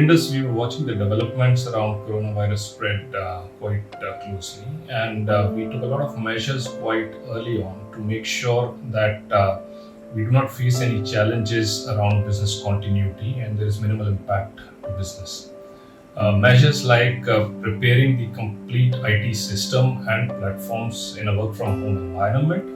Indus, we were watching the developments around coronavirus spread quite closely, and we took a lot of measures quite early on to make sure that we do not face any challenges around business continuity and there is minimal impact to business. Measures like preparing the complete IT system and platforms in a work from home environment.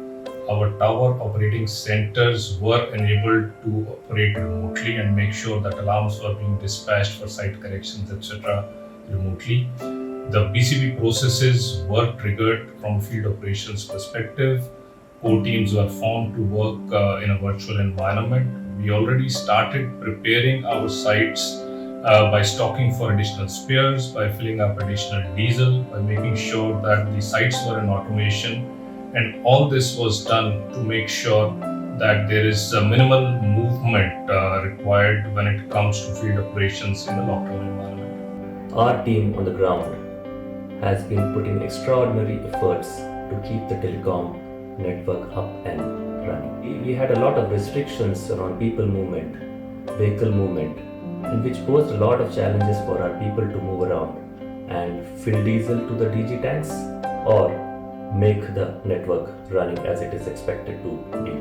Our tower operating centers were enabled to operate remotely and make sure that alarms were being dispatched for site corrections, etc., remotely. The BCP processes were triggered from field operations perspective. Core teams were formed to work in a virtual environment. We already started preparing our sites by stocking for additional spares, by filling up additional diesel, by making sure that the sites were in automation. And all this was done to make sure that there is a minimal movement required when it comes to field operations in a lockdown environment. Our team on the ground has been putting extraordinary efforts to keep the telecom network up and running. We had a lot of restrictions around people movement, vehicle movement, and which posed a lot of challenges for our people to move around and fill diesel to the DG tanks or make the network running as it is expected to be.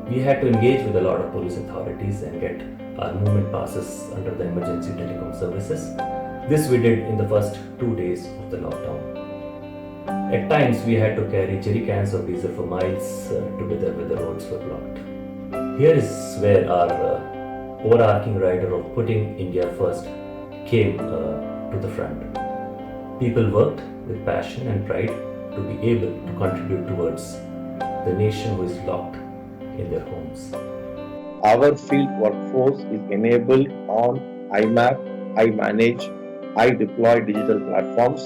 We had to engage with a lot of police authorities and get our movement passes under the emergency telecom services. This we did in the first 2 days of the lockdown. At times we had to carry jerry cans of diesel for miles together when the roads were blocked. Here is where our overarching rider of putting India first came to the front. People worked with passion and pride to be able to contribute towards the nation who is locked in their homes. Our field workforce is enabled on IMAP, iManage, iDeploy digital platforms,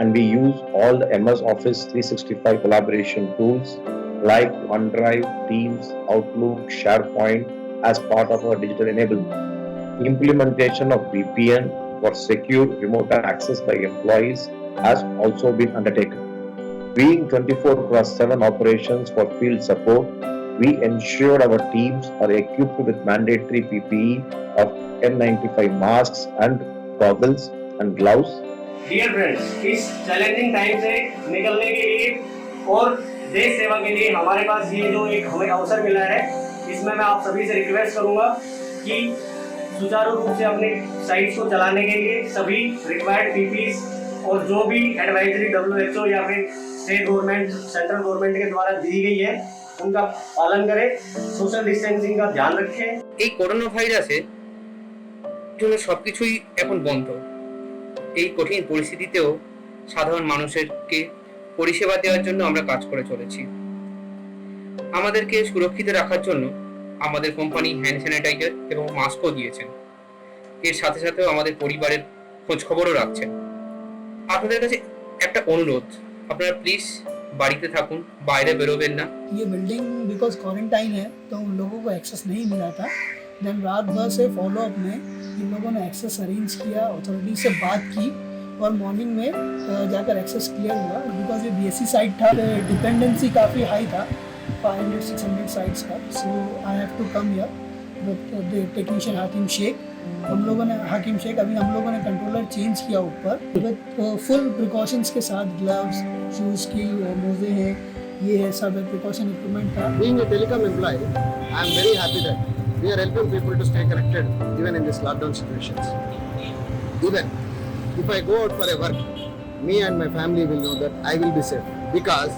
and we use all the MS Office 365 collaboration tools like OneDrive, Teams, Outlook, SharePoint as part of our digital enablement. Implementation of VPN for secure remote access by employees has also been undertaken. Being 24/7 operations for field support, we ensured our teams are equipped with mandatory PPE of N95 masks and goggles and gloves. Dear friends, इस challenging time से निकलने के लिए और देश सेवा के लिए हमारे पास ये जो एक हमें अवसर मिला है, इसमें मैं आप सभी से रिक्वेस्ट करूंगा कि सुचारू रूप से अपने साइट्स को चलाने के लिए सभी रिक्वायर्ड पीपीस और जो भी एडवाइजरी WHO या फिर स्टेट गवर्नमेंट, सेंट्रल गवर्नमेंट के द्वारा दी गई है उनका पालन करें, सोशल डिस्टेंसिंग का ध्यान रखें। এই করোনা ভাইরাসের জন্য সবকিছুই এখন বন্ধ। এই কঠিন পরিস্থিতিতেও সাধারণ মানুষকে পরিষেবা দেওয়ার জন্য আমরা কাজ করে চলেছি। আমাদেরকে সুরক্ষিত রাখার জন্য আমাদের কোম্পানি হ্যান্ড স্যানিটাইজার এবং মাস্কও দিয়েছেন। এর সাথে সাথেও আমাদের পরিবারের খোঁজ খবরও রাখছেন। আপনাদের কাছে একটা অনুরোধ, আপনারা প্লিজ बाड़ीते थाकुन, बाहर बेरोबेन ना। ये बिल्डिंग बिकॉज क्वारंटाइन है तो उन लोगों को एक्सेस नहीं मिला था। देन रात भर से फॉलो अप में इन लोगों ने एक्सेस अरेंज किया, अथॉरिटी से बात की और मॉर्निंग में जाकर एक्सेस क्लियर हुआ। बिकॉज ये BSc साइट था, डिपेंडेंसी काफ़ी हाई था, 500-600 साइट्स का। So I have to come here with technician Hakim Sheikh. हम लोगों ने अभी हम लोगों ने कंट्रोलर चेंज किया ऊपर विद फुल प्रिकॉशंस के साथ, ग्लव्स, शूज़ की मोजे हैं, ये है सब प्रिकॉशन इक्विपमेंट था। Being a telecom employee, I am very happy that we are helping people to stay connected even in these lockdown situations. Even if I go out for a work, me and my family will know that I will be safe because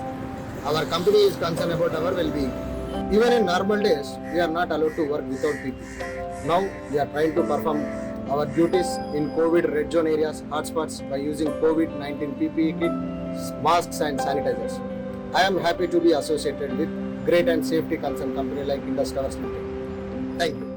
our company is concerned about our well-being. Even in normal days, we are not allowed to work without PPE. Now we are trying to perform our duties in COVID red zone areas, hotspots by using COVID-19 PPE kit, masks and sanitizers. I am happy to be associated with great and safety concerned company like Indus Towers Limited. Thank you.